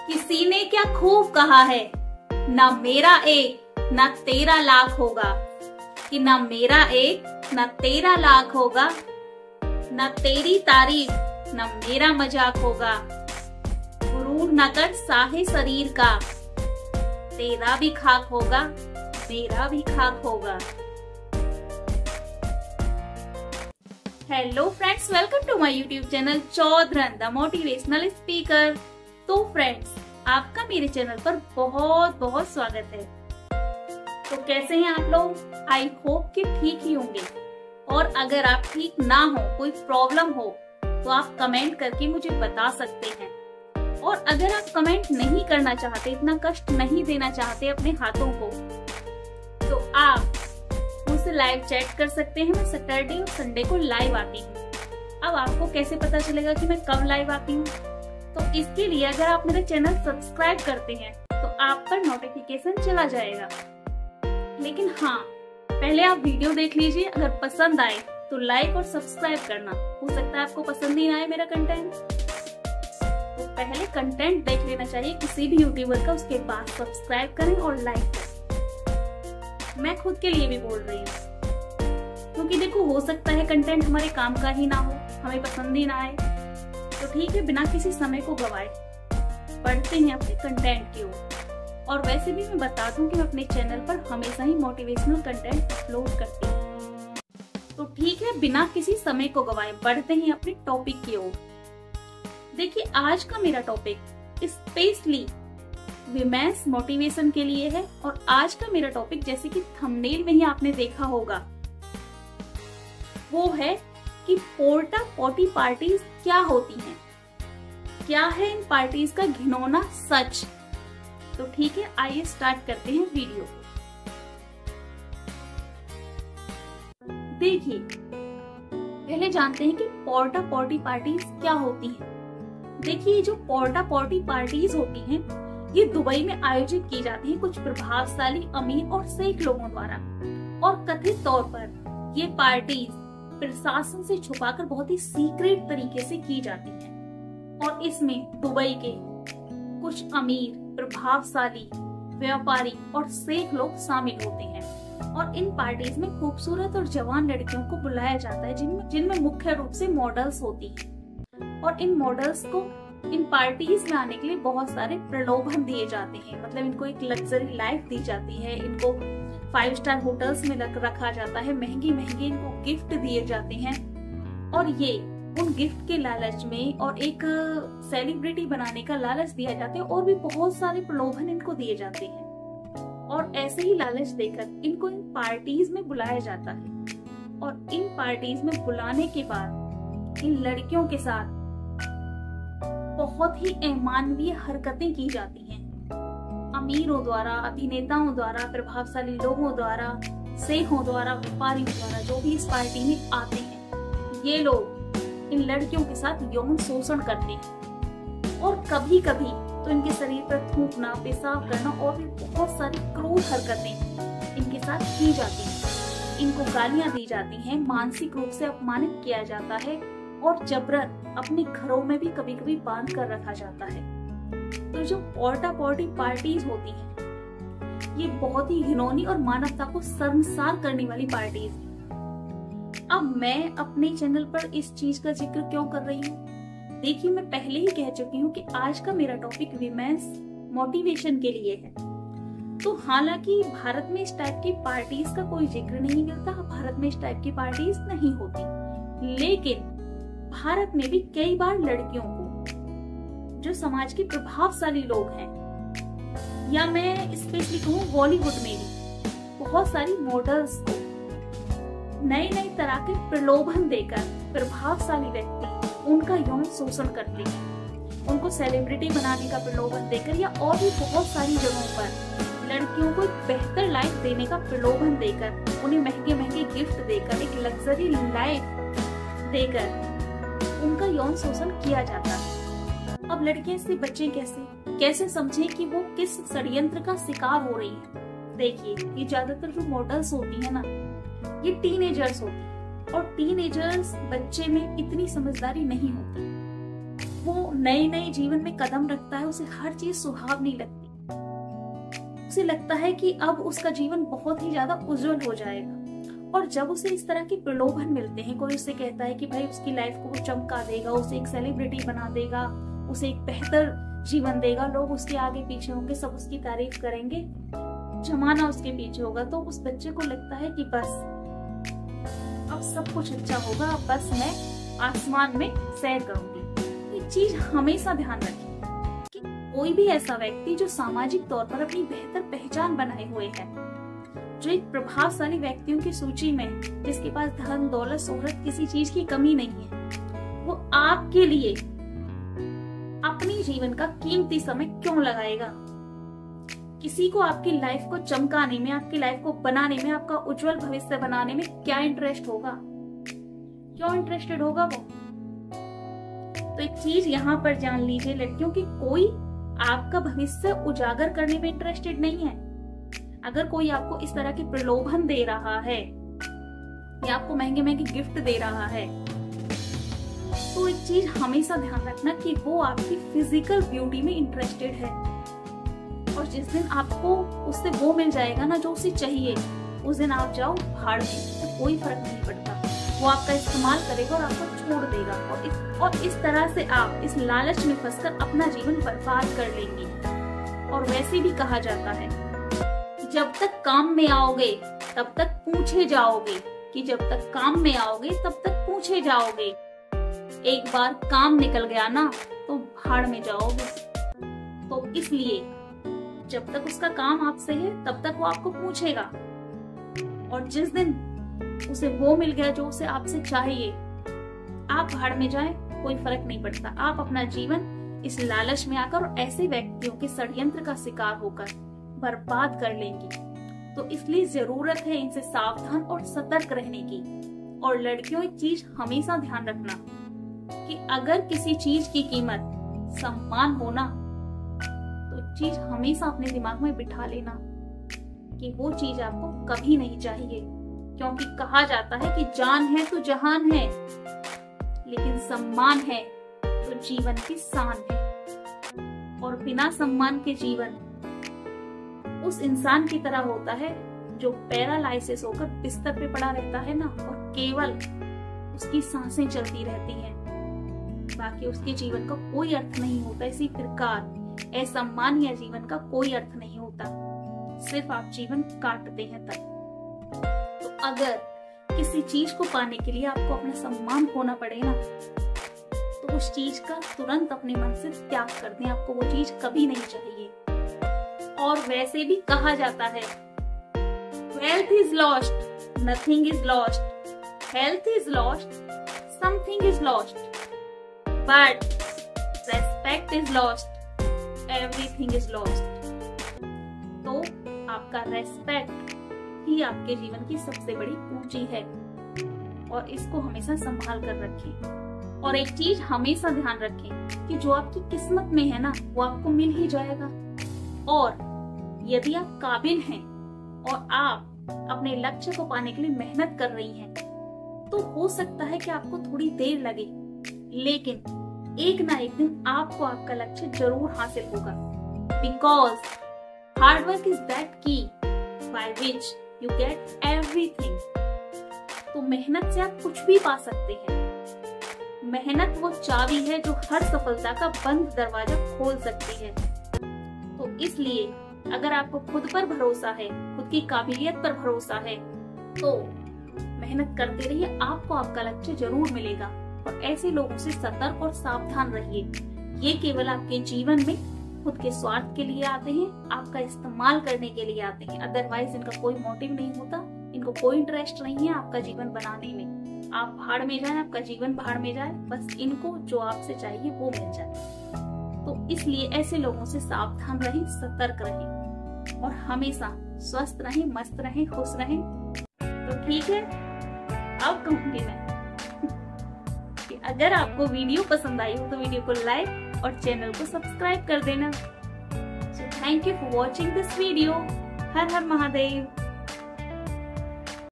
किसी ने क्या खूब कहा है, ना मेरा एक ना तेरा लाख होगा, कि ना मेरा एक ना तेरा लाख होगा, ना तेरी तारीफ ना मेरा मजाक होगा, गुरूर न कर साहे शरीर का, तेरा भी खाक होगा मेरा भी खाक होगा। Hello friends, welcome to my YouTube channel Chaudharan the motivational speaker. तो फ्रेंड्स, आपका मेरे चैनल पर बहुत बहुत स्वागत है। तो कैसे हैं आप लोग? आई होप कि ठीक ही होंगे। और अगर आप ठीक ना हो, कोई प्रॉब्लम हो, तो आप कमेंट करके मुझे बता सकते हैं। और अगर आप कमेंट नहीं करना चाहते, इतना कष्ट नहीं देना चाहते अपने हाथों को, तो आप मुझसे लाइव चैट कर सकते हैं। मैं सैटरडे और संडे को लाइव आती हूँ। अब आपको कैसे पता चलेगा कि मैं कब लाइव आती हूँ? तो इसके लिए अगर आप मेरा चैनल सब्सक्राइब करते हैं तो आप पर नोटिफिकेशन चला जाएगा। लेकिन हाँ, पहले आप वीडियो देख लीजिए। अगर पसंद आए तो लाइक और सब्सक्राइब करना। हो सकता है आपको पसंद ही ना आए मेरा कंटेंट, तो पहले कंटेंट देख लेना चाहिए किसी भी यूट्यूबर का, उसके बाद सब्सक्राइब करें और लाइक करें। मैं खुद के लिए भी बोल रही हूँ, क्योंकि देखो, हो सकता है कंटेंट हमारे काम का ही ना हो, हमें पसंद ही ना आए। तो ठीक है, बिना किसी समय को गवाए बढ़ते हैं अपने कंटेंट की ओर। और वैसे भी मैं बता दूं कि मैं अपने चैनल पर हमेशा ही मोटिवेशनल कंटेंट अपलोड करती हूँ। तो ठीक है, बिना किसी समय को गवाए बढ़ते हैं अपने टॉपिक की ओर। देखिए, आज का मेरा टॉपिक स्पेशली विमेंस मोटिवेशन के लिए है। और आज का मेरा टॉपिक, जैसे कि थंबनेल में ही आपने देखा होगा, वो है कि पोर्टा पॉटी पार्टीज क्या होती हैं, क्या है इन पार्टीज का घिनौना सच। तो ठीक है, आइए स्टार्ट करते हैं वीडियो को। देखिए, पहले जानते हैं कि पोर्टा पॉटी पार्टीज क्या होती हैं। देखिए, ये जो पोर्टा पॉटी पार्टीज होती हैं, ये दुबई में आयोजित की जाती हैं कुछ प्रभावशाली, अमीर और शेख लोगों द्वारा। और कथित तौर पर ये पार्टीज प्रशासन से छुपाकर बहुत ही सीक्रेट तरीके से की जाती हैं। और इसमें दुबई के कुछ अमीर, प्रभावशाली, व्यापारी और शेख लोग शामिल होते हैं। और इन पार्टीज में खूबसूरत और जवान लड़कियों को बुलाया जाता है, जिनमें मुख्य रूप से मॉडल्स होती हैं। और इन मॉडल्स को इन पार्टीज में आने के लिए बहुत सारे प्रलोभन दिए जाते हैं। मतलब इनको एक लग्जरी लाइफ दी जाती है, इनको 5 स्टार होटल्स में रखा जाता है, महंगी महंगी इनको गिफ्ट दिए जाते हैं। और ये उन गिफ्ट के लालच में और एक सेलिब्रिटी बनाने का लालच दिया जाता है। और भी बहुत सारे प्रलोभन इनको दिए जाते हैं। और ऐसे ही लालच देकर इनको इन पार्टीज में बुलाया जाता है। और इन पार्टीज में बुलाने के बाद इन लड़कियों के साथ बहुत ही अमानवीय हरकतें की जाती हैं, अमीरों द्वारा, अभिनेताओं द्वारा, प्रभावशाली लोगों द्वारा, शेखों द्वारा, व्यापारियों द्वारा, जो भी इस पार्टी में आते हैं। ये लोग इन लड़कियों के साथ यौन शोषण करते हैं। और कभी कभी तो इनके शरीर पर थूकना, पेशाब करना और भी बहुत सारी क्रूर हरकतें इनके साथ की जाती हैं। इनको गालियां दी जाती हैं, मानसिक रूप से अपमानित किया जाता है और जबरन अपने घरों में भी कभी कभी बांध कर रखा जाता है। तो जो पोर्टा पॉटी पार्टीज होती हैं, ये बहुत ही घिनौनी और मानवता को शर्मसार करने वाली पार्टीज हैं। अब मैं अपने चैनल पर इस चीज का जिक्र क्यों कर रही हूँ? देखिए, मैं पहले ही कह चुकी हूँ कि आज का मेरा टॉपिक विमेंस मोटिवेशन के लिए है। तो हालांकि भारत में इस टाइप की पार्टीज का कोई जिक्र नहीं मिलता, भारत में इस टाइप की पार्टीज नहीं होती। लेकिन भारत में भी कई बार लड़कियों को, जो समाज के प्रभावशाली लोग हैं, या मैं स्पेशली कहूँ बॉलीवुड में भी, बहुत सारी मॉडल्स को नए नए तरह के प्रलोभन देकर प्रभावशाली व्यक्ति उनका यौन शोषण करते हैं। उनको सेलिब्रिटी बनाने का प्रलोभन देकर, या और भी बहुत सारी जगहों पर लड़कियों को एक बेहतर लाइफ देने का प्रलोभन देकर, उन्हें महंगे महंगे गिफ्ट देकर, एक लग्जरी लाइफ देकर उनका यौन शोषण किया जाता है। अब लड़कियां इससे बचें कैसे समझें कि वो किस षड्यंत्र का शिकार हो रही है। देखिए, ये ज्यादातर जो मॉडल्स होती है ना, ये टीनेजर्स होती है। और टीनेजर्स बच्चे में इतनी समझदारी नहीं होती, वो नए नए जीवन में कदम रखता है उसे हर चीज सुहावनी लगती, उसे लगता है कि अब उसका जीवन बहुत ही ज्यादा उज्जवल हो जाएगा। और जब उसे इस तरह के प्रलोभन मिलते हैं, कोई उसे कहता है कि भाई उसकी लाइफ को वो चमका देगा, उसे एक सेलिब्रिटी बना देगा, उसे एक बेहतर जीवन देगा, लोग उसके आगे पीछे होंगे, सब उसकी तारीफ करेंगे, जमाना उसके पीछे होगा, तो उस बच्चे को लगता है कि बस अब सब कुछ अच्छा होगा, अब बस मैं आसमान में सैर करूंगी। एक चीज हमेशा ध्यान रखें कि कोई भी ऐसा व्यक्ति जो सामाजिक तौर पर अपनी बेहतर पहचान बनाए हुए है, जो एक प्रभावशाली व्यक्तियों की सूची में, जिसके पास धन दौलत शोहरत किसी चीज की कमी नहीं है, वो आपके लिए अपनी जीवन का कीमती समय क्यों लगाएगा? किसी को आपकी लाइफ को चमकाने में, आपकी लाइफ को बनाने में, आपका उज्जवल भविष्य बनाने में क्या इंटरेस्ट होगा? क्यों इंटरेस्टेड होगा वो? तो एक चीज यहाँ पर जान लीजिए लड़कियों की, कोई आपका भविष्य उजागर करने में इंटरेस्टेड नहीं है। अगर कोई आपको इस तरह के प्रलोभन दे रहा है या आपको महंगे महंगे गिफ्ट दे रहा है, तो एक चीज हमेशा ध्यान रखना कि वो आपकी फिजिकल ब्यूटी में इंटरेस्टेड है। और जिस दिन आपको उससे वो मिल जाएगा ना जो उसे चाहिए, उस दिन आप जाओ भाड़ में, तो कोई फर्क नहीं पड़ता। वो आपका इस्तेमाल करेगा और आपको छोड़ देगा। और इस तरह से आप इस लालच में फंसकर अपना जीवन बर्बाद कर लेंगे। और वैसे भी कहा जाता है, जब तक काम में आओगे तब तक पूछे जाओगे, कि जब तक काम में आओगे तब तक पूछे जाओगे। एक बार काम निकल गया ना तो भाड़ में जाओगे। तो इसलिए जब तक उसका काम आपसे है तब तक वो आपको पूछेगा, और जिस दिन उसे वो मिल गया जो उसे आपसे चाहिए, आप भाड़ में जाएं, कोई फर्क नहीं पड़ता। आप अपना जीवन इस लालच में आकर और ऐसे व्यक्तियों के षड्यंत्र का शिकार होकर बर्बाद कर लेंगी। तो इसलिए जरूरत है इनसे सावधान और सतर्क रहने की। और लड़कियों, एक चीज हमेशा ध्यान रखना कि अगर किसी चीज की कीमत सम्मान होना, तो चीज हमेशा अपने दिमाग में बिठा लेना कि वो चीज आपको कभी नहीं चाहिए। क्योंकि कहा जाता है कि जान है तो जहान है, लेकिन सम्मान है तो जीवन की शान है। और बिना सम्मान के जीवन उस इंसान की तरह होता है जो पैरालाइसिस होकर बिस्तर पे पड़ा रहता है ना, और केवल उसकी सांसें चलती रहती हैं, बाकी उसके जीवन का कोई अर्थ नहीं होता। इसी प्रकार असम्मान या जीवन का कोई अर्थ नहीं होता, सिर्फ आप जीवन काटते हैं तब। तो अगर किसी चीज को पाने के लिए आपको अपना सम्मान खोना पड़े ना, तो उस चीज का तुरंत अपने मन से त्याग कर दें। आपको वो चीज कभी नहीं चाहिए। और वैसे भी कहा जाता है, wealth is lost, nothing is lost, health is lost, something is lost, but respect is lost, everything is lost। तो आपका रेस्पेक्ट ही आपके जीवन की सबसे बड़ी पूंजी है, और इसको हमेशा संभाल कर रखें। और एक चीज हमेशा ध्यान रखें कि जो आपकी किस्मत में है ना, वो आपको मिल ही जाएगा। और यदि आप काबिल हैं और आप अपने लक्ष्य को पाने के लिए मेहनत कर रही हैं, तो हो सकता है कि आपको थोड़ी देर लगे, लेकिन एक ना एक दिन आपको आपका लक्ष्य जरूर हासिल होगा। Because hard work is that key by which you get everything. तो मेहनत से आप कुछ भी पा सकते हैं। मेहनत वो चाबी है जो हर सफलता का बंद दरवाजा खोल सकती है। तो इसलिए अगर आपको खुद पर भरोसा है, खुद की काबिलियत पर भरोसा है, तो मेहनत करते रहिए, आपको आपका लक्ष्य जरूर मिलेगा। और ऐसे लोगों से सतर्क और सावधान रहिए। ये केवल आपके जीवन में खुद के स्वार्थ के लिए आते हैं, आपका इस्तेमाल करने के लिए आते हैं। अदरवाइज इनका कोई मोटिव नहीं होता, इनको कोई इंटरेस्ट नहीं है आपका जीवन बनाने में। आप भाड़ में जाए, आपका जीवन भाड़ में जाए, बस इनको जो आपसे चाहिए वो मिल जाए। तो इसलिए ऐसे लोगों से सावधान रहें, सतर्क रहें, और हमेशा स्वस्थ रहें, मस्त रहें, खुश रहें। तो ठीक है, अब कहूंगी मैं कि अगर आपको वीडियो पसंद आई हो तो वीडियो को लाइक और चैनल को सब्सक्राइब कर देना। So thank you for watching this video. Her her Mahadev.